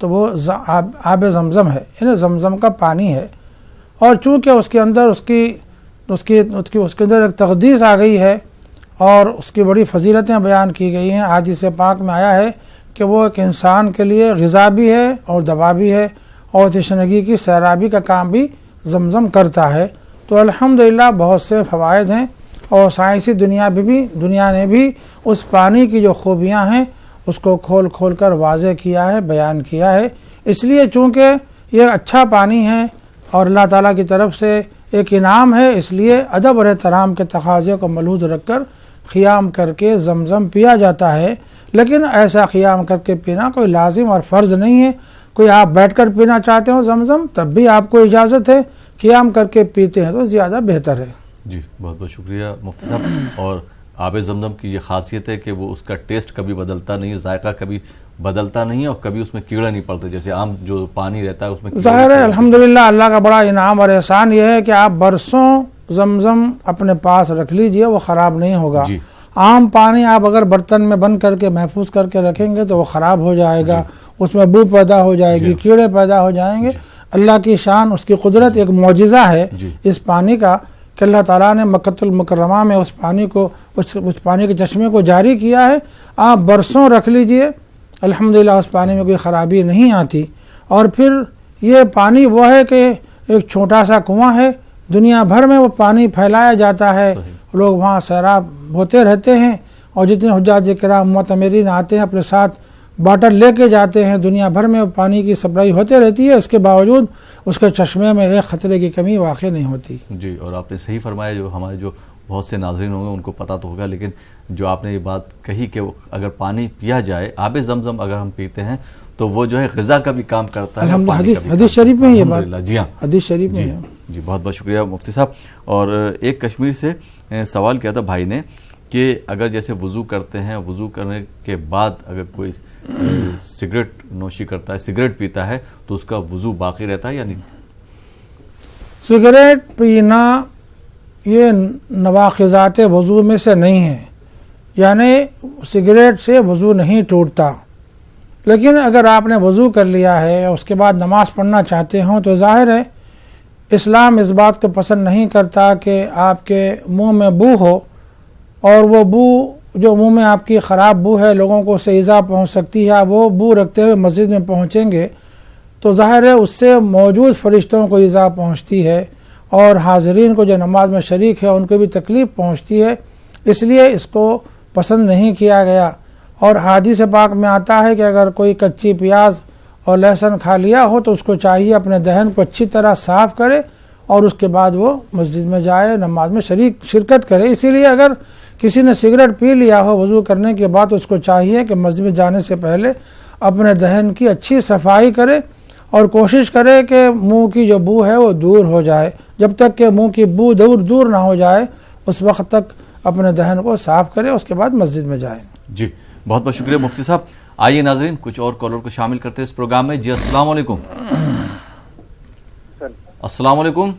تو وہ آب زمزم ہے، یعنی زمزم کا پانی ہے، اور چونکہ اس کے اندر اس کے اندر ایک تقدیس آ گئی ہے اور اس کی بڑی فضیلتیں بیان کی گئی ہیں۔ حدیث پاک میں آیا ہے کہ وہ ایک انسان کے لیے غذا بھی ہے اور دوا بھی ہے، اور تشنگی کی سیرابی کا کام بھی زمزم کرتا ہے۔ تو الحمدللہ بہت سے فوائد ہیں، اور سائنسی دنیا نے بھی اس پانی کی جو خوبیاں ہیں اس کو کھول کر واضح کیا ہے، بیان کیا ہے۔ اس لیے چونکہ یہ اچھا پانی ہے اور اللہ تعالیٰ کی طرف سے ایک انعام ہے، اس لیے ادب اور احترام کے تقاضے کو ملحوظ رکھ کر قیام کر کے زمزم پیا جاتا ہے۔ لیکن ایسا قیام کر کے پینا کوئی لازم اور فرض نہیں ہے۔ کوئی آپ بیٹھ کر پینا چاہتے ہو زمزم، تب بھی آپ کو اجازت ہے، قیام کر کے پیتے ہیں تو زیادہ بہتر ہے۔ جی بہت بہت شکریہ مفتی صاحب۔ اور آب زمزم کی یہ خاصیت ہے کہ وہ اس کا ٹیسٹ کبھی بدلتا نہیں ہے، ذائقہ کبھی بدلتا نہیں ہے، اور کبھی اس میں کیڑا نہیں پڑتا جیسے عام جو پانی رہتا ہے اس میں۔ ظاہر ہے الحمدللہ اللہ کا بڑا انعام اور احسان یہ ہے کہ آپ برسوں زمزم اپنے پاس رکھ لیجئے، وہ خراب نہیں ہوگا۔ عام پانی آپ اگر برتن میں بند کر کے محفوظ کر کے رکھیں گے تو وہ خراب ہو جائے گا، اس میں بو پیدا ہو جائے گی، کیڑے پیدا ہو جائیں گے۔ اللہ کی شان، اس کی قدرت، ایک معجزہ ہے اس پانی کا کہ اللہ تعالیٰ نے مکۃ المکرمہ میں اس پانی کے چشمے کو جاری کیا ہے۔ آپ برسوں رکھ لیجئے، الحمدللہ اس پانی میں کوئی خرابی نہیں آتی۔ اور پھر یہ پانی وہ ہے کہ ایک چھوٹا سا کنواں ہے، دنیا بھر میں وہ پانی پھیلایا جاتا ہے، لوگ وہاں سیراب ہوتے رہتے ہیں، اور جتنے حجاج کرام معتمرین آتے ہیں اپنے ساتھ باٹل لے کے جاتے ہیں، دنیا بھر میں پانی کی سپلائی ہوتے رہتی ہے، اس کے باوجود اس کے چشمے میں ایک خطرے کی کمی واقع نہیں ہوتی۔ جی، اور آپ نے صحیح فرمایا، جو ہمارے جو بہت سے ناظرین ہوں گے ان کو پتہ تو ہوگا، لیکن جو آپ نے یہ بات کہی کہ اگر پانی پیا جائے، آب زمزم اگر ہم پیتے ہیں تو وہ جو ہے غذا کا بھی کام کرتا ہے۔ حدیث شریف میں یہ بات، جی ہاں، حدیث شریف میں ہے۔ جی بہت بہت شکریہ مفتی صاحب۔ اور ایک کشمیر سے سوال کیا تھا بھائی نے کہ اگر جیسے وضو کرتے ہیں، وضو کرنے کے بعد اگر کوئی سگریٹ نوشی کرتا ہے، سگریٹ پیتا ہے، تو اس کا وضو باقی رہتا ہے یا نہیں؟ سگریٹ پینا یہ نواقضات وضو میں سے نہیں ہے، یعنی سگریٹ سے وضو نہیں ٹوٹتا۔ لیکن اگر آپ نے وضو کر لیا ہے اور اس کے بعد نماز پڑھنا چاہتے ہوں تو ظاہر ہے اسلام اس بات کو پسند نہیں کرتا کہ آپ کے منہ میں بو ہو، اور وہ بو جو منہ میں آپ کی خراب بو ہے لوگوں کو اس سے ایذا پہنچ سکتی ہے۔ وہ بو رکھتے ہوئے مسجد میں پہنچیں گے تو ظاہر ہے اس سے موجود فرشتوں کو ایذا پہنچتی ہے، اور حاضرین کو جو نماز میں شریک ہے ان کو بھی تکلیف پہنچتی ہے، اس لیے اس کو پسند نہیں کیا گیا۔ اور حدیث پاک میں آتا ہے کہ اگر کوئی کچی پیاز اور لہسن کھا لیا ہو تو اس کو چاہیے اپنے دہن کو اچھی طرح صاف کرے اور اس کے بعد وہ مسجد میں جائے، نماز میں شرکت کرے۔ اسی لیے اگر کسی نے سگریٹ پی لیا ہو وضو کرنے کے بعد، اس کو چاہیے کہ مسجد میں جانے سے پہلے اپنے دہن کی اچھی صفائی کرے اور کوشش کرے کہ منہ کی جو بو ہے وہ دور ہو جائے۔ جب تک کہ منہ کی بو دور نہ ہو جائے اس وقت تک اپنے دہن کو صاف کرے، اس کے بعد مسجد میں جائے۔ جی بہت بہت شکریہ مفتی صاحب۔ آئیے ناظرین کچھ اور کالر کو شامل کرتے ہیں اس پروگرام میں۔ جی السلام علیکم۔ السلام علیکم۔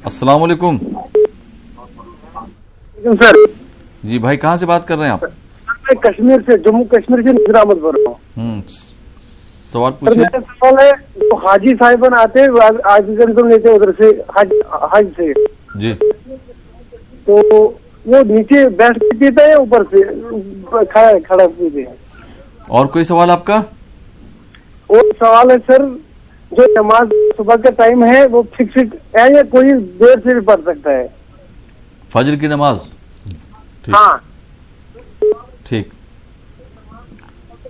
السلام علیکم سر۔ جی بھائی کہاں سے بات کر رہے ہیں آپ؟ میں کشمیر سے، جموں کشمیر سے نذیر احمد بول رہا ہوں۔ سوال پوچھیں۔ میرا سوال ہے، جو حاجی صاحبان آتے ہیں آج لیتے ادھر سے حج سے، جی تو وہ نیچے بیٹھ کے پیتا ہے اوپر سے کھڑا پیتے ہیں؟ اور کوئی سوال آپ کا؟ اور سوال ہے سر، جو نماز صبح کا ٹائم ہے وہ فکسڈ ہے یا کوئی دیر سے بھی پڑھ سکتا ہے؟ فجر کی نماز؟ ہاں ٹھیک،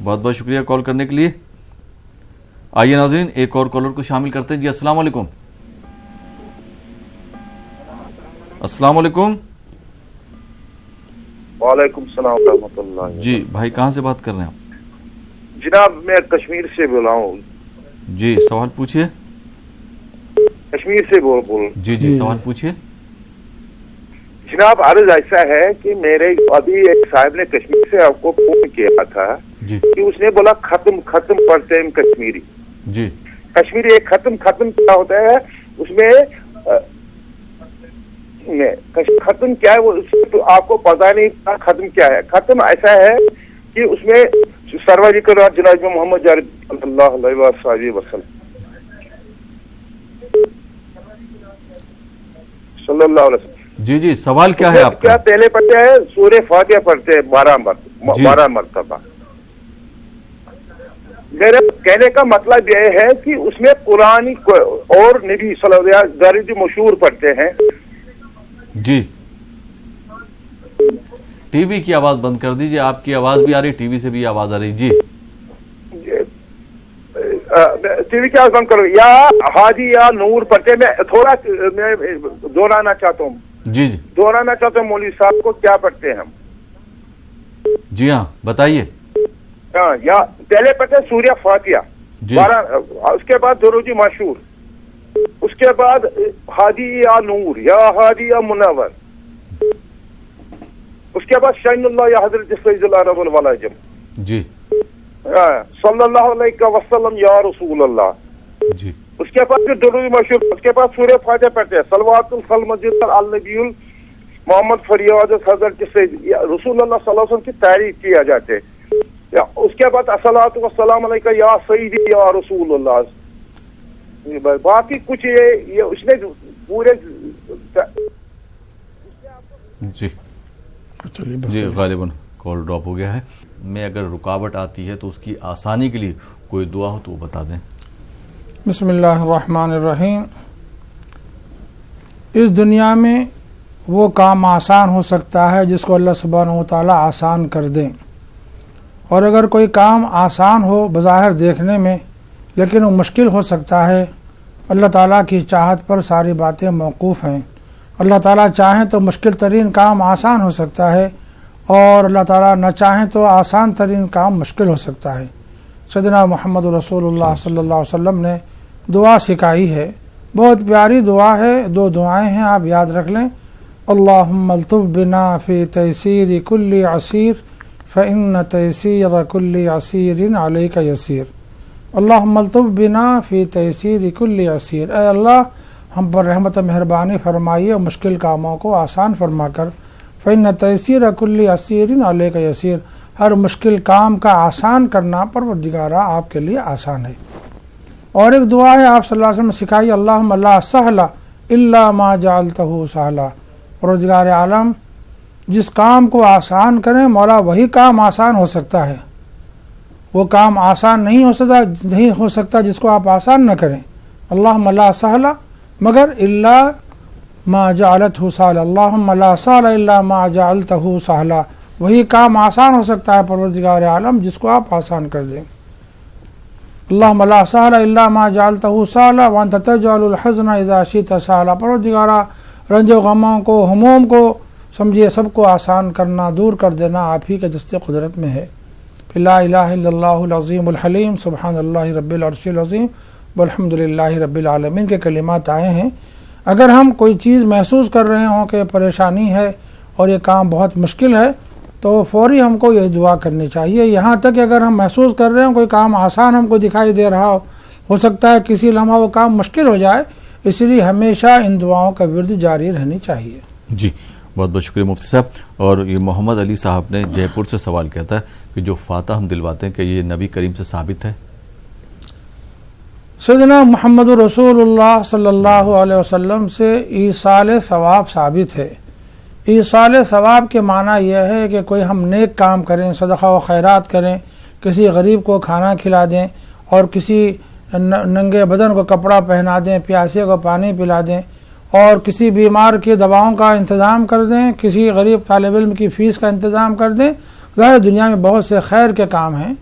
بہت بہت شکریہ کال کرنے کے لیے۔ آئیے ناظرین ایک اور کالر کو شامل کرتے ہیں۔ جی السلام علیکم۔ السلام علیکم۔ وعلیکم السلام ورحمۃ اللہ۔ جی بھائی کہاں سے بات کر رہے ہیں آپ؟ جناب میں کشمیر سے بول رہا ہوں۔ جی سوال پوچھئے۔ کشمیر سے بول جی جی سوال پوچھئے۔ جناب عرض ایسا ہے کہ میرے ابھی ایک صاحب نے کشمیر سے آپ کو فون کیا تھا کہ اس نے بولا ختم پڑھتے ہیں کشمیری۔ جی کشمیری ایک ختم کیا ہوتا ہے، اس میں ختم کیا ہے وہ تو آپ کو پتا نہیں ختم کیا ہے۔ ختم ایسا ہے کہ اس میں سرور کرام جناب محمد جارد اللہ علیہ وسلم صلی اللہ علیہ وسلم. جی جی سوال کیا ہے آپ کا؟ کیا پہلے پڑھتے ہیں سورہ فاتحہ پڑھتے ہیں 12 مرتبہ. میرے کہنے کا مطلب یہ ہے کہ اس میں قرآن اور نبی صلی اللہ علیہ وسلم جو مشہور پڑھتے ہیں. جی ٹی وی کی آواز بند کر دیجئے، آپ کی آواز بھی آ رہی، ٹی وی سے بھی آواز آ رہی. جی ٹی وی کی آواز بند کرو. یا ہادی یا نور پڑھتے ہیں. میں تھوڑا دہرانا چاہتا ہوں. جی جی دہرانا چاہتا ہوں مولوی صاحب کو کیا پڑھتے ہیں ہم. جی ہاں بتائیے. یا پہلے پڑھتے ہیں سورہ فاتحہ جی. 12، اس کے بعد درود مشہور، اس کے بعد ہادی یا نور یا ہادی یا منور، اس کے بعد شین اللہ یا حضرت سید العرب والعجم جی صلی اللہ علیہ وسلم یا رسول اللہ. جی اس کے بعد پھر درود مشہور، اس کے بعد سورہ فاتحہ پڑھتے ہیں. صلوات المسجد النبی محمد فریاد حضرت سید رسول اللہ صلی اللہ علیہ وسلم کی تعریف کیا جاتے. اس کے بعد الصلاۃ والسلام علیکہ یا سیدی یا رسول اللہ. باقی کچھ یہ اس نے پورے جی جی غالباً کال ڈراپ ہو گیا ہے. میں اگر رکاوٹ آتی ہے تو اس کی آسانی کے لیے کوئی دعا ہو تو وہ بتا دیں. بسم اللہ الرحمن الرحیم. اس دنیا میں وہ کام آسان ہو سکتا ہے جس کو اللہ سبحانہ و تعالیٰ آسان کر دیں، اور اگر کوئی کام آسان ہو بظاہر دیکھنے میں لیکن وہ مشکل ہو سکتا ہے. اللہ تعالیٰ کی چاہت پر ساری باتیں موقوف ہیں. اللہ تعالیٰ چاہیں تو مشکل ترین کام آسان ہو سکتا ہے، اور اللہ تعالیٰ نہ چاہیں تو آسان ترین کام مشکل ہو سکتا ہے. سیدنا محمد رسول اللہ صلی اللہ علیہ وسلم نے دعا سکھائی ہے، بہت پیاری دعا ہے. 2 دعائیں ہیں، آپ یاد رکھ لیں. اللہم الطف بنا فی تیسیر کل عسیر فإن تیسیر کل عسیر علیک یسیر. اللہم الطف بنا فی تیسیر کل عسیر. اے اللہ ہم پر رحمت مہربانی فرمائیے اور مشکل کاموں کو آسان فرما کر. فإن تیسیر کل عسیر علیک یسیر. ہر مشکل کام کا آسان کرنا پروردگارا آپ کے لیے آسان ہے. اور ایک دعا ہے آپ صلی اللہ علیہ وسلم نے سکھائی، اللہم لا سہل الا ما جعلتہ سہلا. پروردگار عالم جس کام کو آسان کریں مولا وہی کام آسان ہو سکتا ہے. وہ کام آسان نہیں ہو سکتا جس کو آپ آسان نہ کریں. اللہم لا سہل مگر الا ما جعلتہ سہلا. اللہم لا سہل الا ما جعلتہ سہلا. وہی کام آسان ہو سکتا ہے پروردگار عالم جس کو آپ آسان کر دیں. اللہم لا سہل الا ما جعلتہ سہلا وانت تجعل الحزن اذا شئت سہلا. پروردگارا رنج و غموں کو ہموم کو سمجھیے سب کو آسان کرنا دور کر دینا آپ ہی کے دست قدرت میں ہے. لا الہ الا اللہ العظیم الحلیم سبحان اللہ رب العرش العظیم والحمد للہ رب العالمین کے کلمات آئے ہیں. اگر ہم کوئی چیز محسوس کر رہے ہوں کہ پریشانی ہے اور یہ کام بہت مشکل ہے تو فوری ہم کو یہ دعا کرنی چاہیے. یہاں تک کہ اگر ہم محسوس کر رہے ہوں کوئی کام آسان ہم کو دکھائی دے رہا ہو سکتا ہے کسی لمحہ وہ کام مشکل ہو جائے، اس لیے ہمیشہ ان دعاؤں کا ورد جاری رہنی چاہیے. جی بہت بہت شکریہ مفتی صاحب. اور یہ محمد علی صاحب نے جے پور سے سوال کیا تھا کہ جو فاتح ہم دلواتے ہیں کہ یہ نبی کریم سے ثابت ہے؟ سیدنا محمد رسول اللہ صلی اللہ علیہ وسلم سے ایصال ثواب ثابت ہے. ایصال ثواب کے معنی یہ ہے کہ کوئی ہم نیک کام کریں، صدقہ و خیرات کریں، کسی غریب کو کھانا کھلا دیں، اور کسی ننگے بدن کو کپڑا پہنا دیں، پیاسے کو پانی پلا دیں، اور کسی بیمار کی دواؤں کا انتظام کر دیں، کسی غریب طالب علم کی فیس کا انتظام کر دیں. ظاہر دنیا میں بہت سے خیر کے کام ہیں،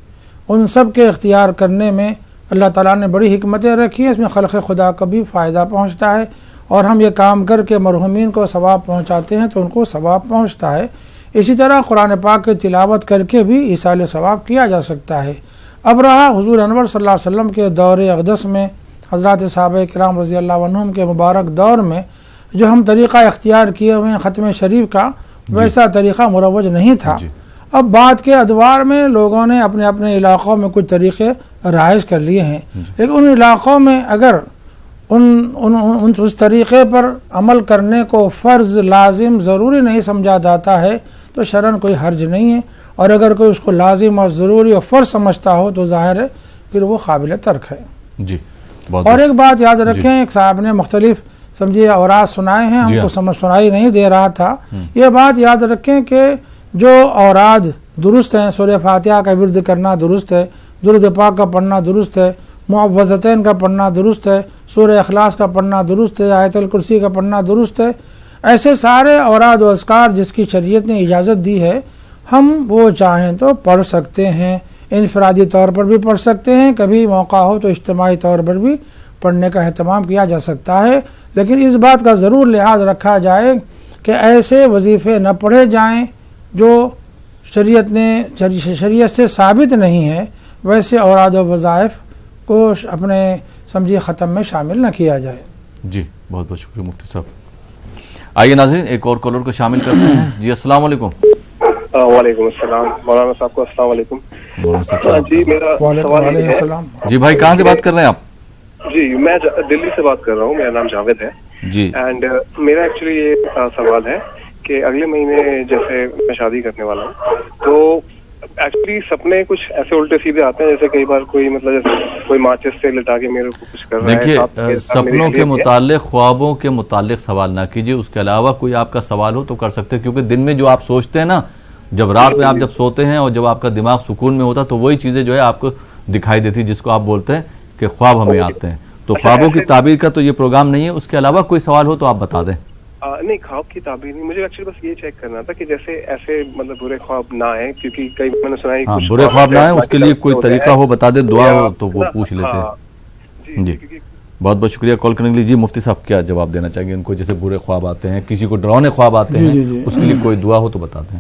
ان سب کے اختیار کرنے میں اللہ تعالیٰ نے بڑی حکمتیں رکھی ہیں. اس میں خلق خدا کو بھی فائدہ پہنچتا ہے، اور ہم یہ کام کر کے مرحومین کو ثواب پہنچاتے ہیں تو ان کو ثواب پہنچتا ہے. اسی طرح قرآن پاک کی تلاوت کر کے بھی ایصال ثواب کیا جا سکتا ہے. اب رہا حضور انور صلی اللہ علیہ وسلم کے دور اقدس میں حضرات صحابہ کرام رضی اللہ عنہم کے مبارک دور میں جو ہم طریقہ اختیار کیے ہوئے ہیں ختم شریف کا، ویسا طریقہ مروج نہیں تھا. اب بعد کے ادوار میں لوگوں نے اپنے اپنے علاقوں میں کچھ طریقے رائج کر لیے ہیں، لیکن ان علاقوں میں اگر اس طریقے پر عمل کرنے کو فرض لازم ضروری نہیں سمجھا جاتا ہے تو شرعاً کوئی حرج نہیں ہے. اور اگر کوئی اس کو لازم اور ضروری اور فرض سمجھتا ہو تو ظاہر ہے پھر وہ قابل ترک ہے. جی اور ایک بات یاد رکھیں، ایک صاحب نے مختلف سمجھیے اوراد سنائے ہیں، ہم کو سمجھ سنائی نہیں دے رہا تھا. یہ بات یاد رکھیں کہ جو اوراد درست ہیں، سورہ فاتحہ کا ورد کرنا درست ہے، درود پاک کا پڑھنا درست ہے، معوذتین کا پڑھنا درست ہے، سورہ اخلاص کا پڑھنا درست ہے، آیت الکرسی کا پڑھنا درست ہے، ایسے سارے اوراد و اذکار جس کی شریعت نے اجازت دی ہے ہم وہ چاہیں تو پڑھ سکتے ہیں. انفرادی طور پر بھی پڑھ سکتے ہیں، کبھی موقع ہو تو اجتماعی طور پر بھی پڑھنے کا اہتمام کیا جا سکتا ہے. لیکن اس بات کا ضرور لحاظ رکھا جائے کہ ایسے وظیفے نہ پڑھے جائیں جو شریعت سے ثابت نہیں ہے، ویسے اوراد و وظائف کو اپنے سمجھیے ختم میں شامل نہ کیا جائے. جی بہت بہت شکریہ مفتی صاحب. آئیے ناظرین ایک اور کالر کو شامل کرتے ہیں. جی السلام علیکم. وعلیکم السلام مولانا صاحب کو السلام علیکم. جی میرا سوال جی بھائی کہاں سے بات کر رہے ہیں آپ؟ جی میں دلی سے بات کر رہا ہوں، میرا نام جاوید ہے جی. اینڈ میرا ایکچولی یہ سوال ہے کہ اگلے مہینے جیسے میں شادی کرنے والا ہوں تو ایکچولی سپنے کچھ ایسے الٹے سیدھے آتے ہیں، جیسے کئی بار کوئی مطلب جیسے کوئی ماچس سے لٹا کے میرے کو کچھ کر رہا ہے. دیکھیے سپنوں کے متعلق، خوابوں کے متعلق سوال نہ کیجیے، اس کے علاوہ کوئی آپ کا سوال ہو تو کر سکتے ہیں، کیونکہ دن میں جو آپ سوچتے ہیں نا، جب رات میں آپ جب سوتے ہیں اور جب آپ کا دماغ سکون میں ہوتا تو وہی چیزیں جو ہے آپ کو دکھائی دیتی، جس کو آپ بولتے ہیں کہ خواب ہمیں آتے ہیں. تو خوابوں کی تعبیر کا تو یہ پروگرام نہیں ہے. اس کے علاوہ کوئی سوال ہو تو آپ بتا دیں. نہیں خواب کی تعبیر نہیں، مجھے ایکچولی بس یہ چیک کرنا تھا کہ جیسے ایسے مطلب برے خواب نہ آئیں، کیونکہ کئی میں نے سنا ہے ہاں برے خواب نہ آئیں، اس کے لیے کوئی طریقہ ہو بتا دیں، دعا ہو تو وہ پوچھ لیتے ہیں. جی بہت بہت شکریہ کال کرنے کے لیے. جی مفتی صاحب کیا جواب دینا چاہیں گے ان کو؟ جیسے برے خواب آتے ہیں، کسی کو ڈراؤنے خواب آتے ہیں، اس کے لیے کوئی دعا ہو تو بتا دیں.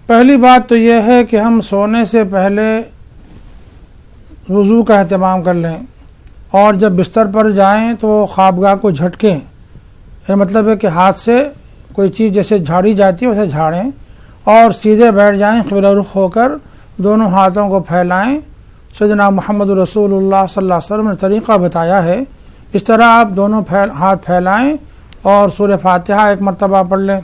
پہلی بات تو یہ ہے کہ ہم سونے سے پہلے وضو کا اہتمام کر لیں، اور جب بستر پر جائیں تو خوابگاہ کو جھٹکیں. یہ مطلب ہے کہ ہاتھ سے کوئی چیز جیسے جھاڑی جاتی ہے ویسے جھاڑیں، اور سیدھے بیٹھ جائیں قبلہ رخ ہو کر، دونوں ہاتھوں کو پھیلائیں. سیدنا محمد رسول اللہ صلی اللہ علیہ وسلم نے طریقہ بتایا ہے، اس طرح آپ دونوں ہاتھ پھیلائیں اور سورہ فاتحہ ایک مرتبہ پڑھ لیں،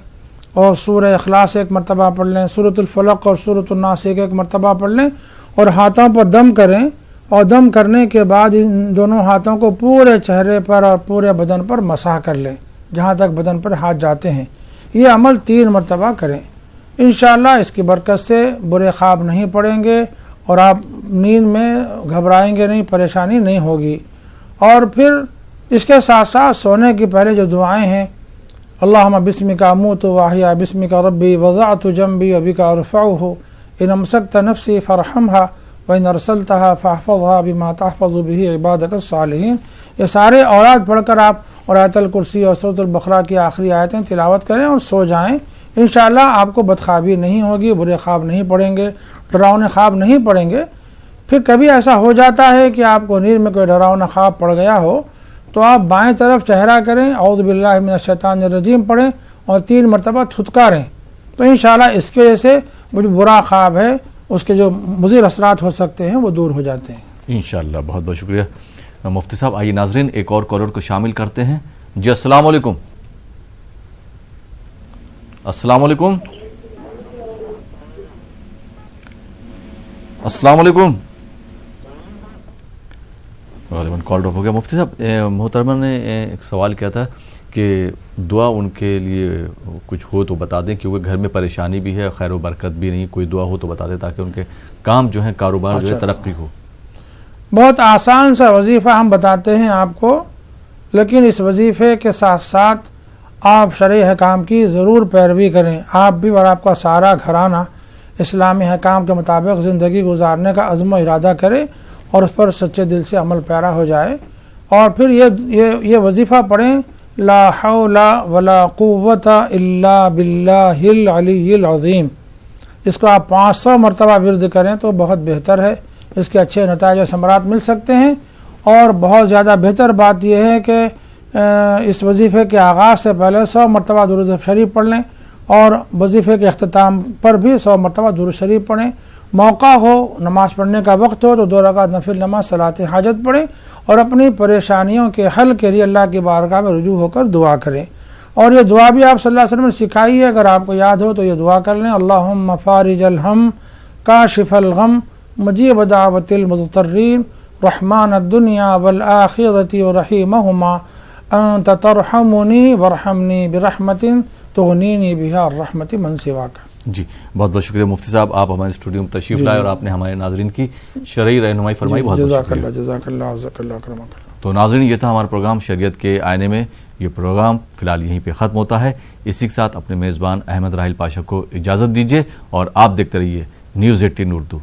اور سورہ اخلاص ایک مرتبہ پڑھ لیں، سورۃ الفلق اور سورۃ الناس ایک مرتبہ پڑھ لیں، اور ہاتھوں پر دم کریں. اور دم کرنے کے بعد ان دونوں ہاتھوں کو پورے چہرے پر اور پورے بدن پر مسح کر لیں، جہاں تک بدن پر ہاتھ جاتے ہیں. یہ عمل 3 مرتبہ کریں. انشاءاللہ اس کی برکت سے برے خواب نہیں پڑیں گے اور آپ نیند میں گھبرائیں گے نہیں، پریشانی نہیں ہوگی. اور پھر اس کے ساتھ ساتھ سونے کے پہلے جو دعائیں ہیں، اللہم بسمک اموت واحیا بسمک ربی وضعت جنبی وبک ارفعہ ان امسکت نفسی فرحمها وَإِنْ أَرْسَلْتَهَا فَاحْفَظْهَا بِمَا تَحْفَظُ بِهِ عِبَادَكَ الصَّالِحِينَ. یہ سارے اوراد پڑھ کر آپ اور آیت الکرسی اور سورۃ البقرہ کی آخری آیتیں تلاوت کریں اور سو جائیں. انشاءاللہ آپ کو بدخوابی نہیں ہوگی، برے خواب نہیں پڑیں گے، ڈراؤنے خواب نہیں پڑیں گے. پھر کبھی ایسا ہو جاتا ہے کہ آپ کو نیند میں کوئی ڈراؤنا خواب پڑ گیا ہو تو آپ بائیں طرف چہرہ کریں، اعوذ باللہ من الشیطان الرجیم پڑھیں اور 3 مرتبہ تھتکاریں. تو انشاءاللہ اس کی وجہ سے وہ جو برا خواب ہے اس کے جو مضر اثرات ہو سکتے ہیں وہ دور ہو جاتے ہیں انشاءاللہ. بہت بہت شکریہ مفتی صاحب. آئیے ناظرین ایک اور کالر کو شامل کرتے ہیں. جی السلام علیکم. السلام علیکم. السلام علیکم. غالباً کال ڈراپ ہو گیا. مفتی صاحب محترمہ نے ایک سوال کیا تھا کہ دعا ان کے لیے کچھ ہو تو بتا دیں، کیونکہ گھر میں پریشانی بھی ہے، خیر و برکت بھی نہیں، کوئی دعا ہو تو بتا دیں تاکہ ان کے کام جو ہیں، کاروبار جو ہے ترقی ہو. بہت آسان سا وظیفہ ہم بتاتے ہیں آپ کو، لیکن اس وظیفے کے ساتھ ساتھ آپ شرعی حکام کی ضرور پیروی کریں. آپ بھی اور آپ کا سارا گھرانہ اسلامی حکام کے مطابق زندگی گزارنے کا عزم و ارادہ کرے اور اس پر سچے دل سے عمل پیرا ہو جائے. اور پھر یہ وظیفہ پڑھیں، لا حول ولا قوت الا باللہ العلی العظیم. اس کو آپ 500 مرتبہ ورد کریں تو بہت بہتر ہے، اس کے اچھے نتائج و ثمرات مل سکتے ہیں. اور بہت زیادہ بہتر بات یہ ہے کہ اس وظیفے کے آغاز سے پہلے 100 مرتبہ درود شریف پڑھ لیں، اور وظیفے کے اختتام پر بھی 100 مرتبہ درود شریف پڑھیں. موقع ہو، نماز پڑھنے کا وقت ہو تو 2 رکعت نفل نماز صلاۃ حاجت پڑھیں، اور اپنی پریشانیوں کے حل کے لیے اللہ کی بارگاہ میں رجوع ہو کر دعا کریں. اور یہ دعا بھی آپ صلی اللہ علیہ وسلم نے سکھائی ہے، اگر آپ کو یاد ہو تو یہ دعا کر لیں، اللہم فارج الہم کاشف الغم مجیب دعوت المضطرین رحمان الدنیا والآخرۃ ورحیمہما انت ترحمنی ورحمنی برحمت تغنینی بہا الرحمت من سواک۔ جی بہت بہت شکریہ مفتی صاحب، آپ ہمارے اسٹوڈیو میں تشریف لائے اور آپ نے ہمارے ناظرین کی شرعی رہنمائی فرمائی، بہت بہت جزاک شکریہ۔ اللہ جزاک اللہ عزک اللہ کرمک اللہ۔ تو ناظرین یہ تھا ہمارا پروگرام شریعت کے آئینے میں، یہ پروگرام فی الحال یہیں پہ ختم ہوتا ہے۔ اسی کے ساتھ اپنے میزبان احمد راحیل پاشا کو اجازت دیجیے اور آپ دیکھتے رہیے نیوز 18 اردو۔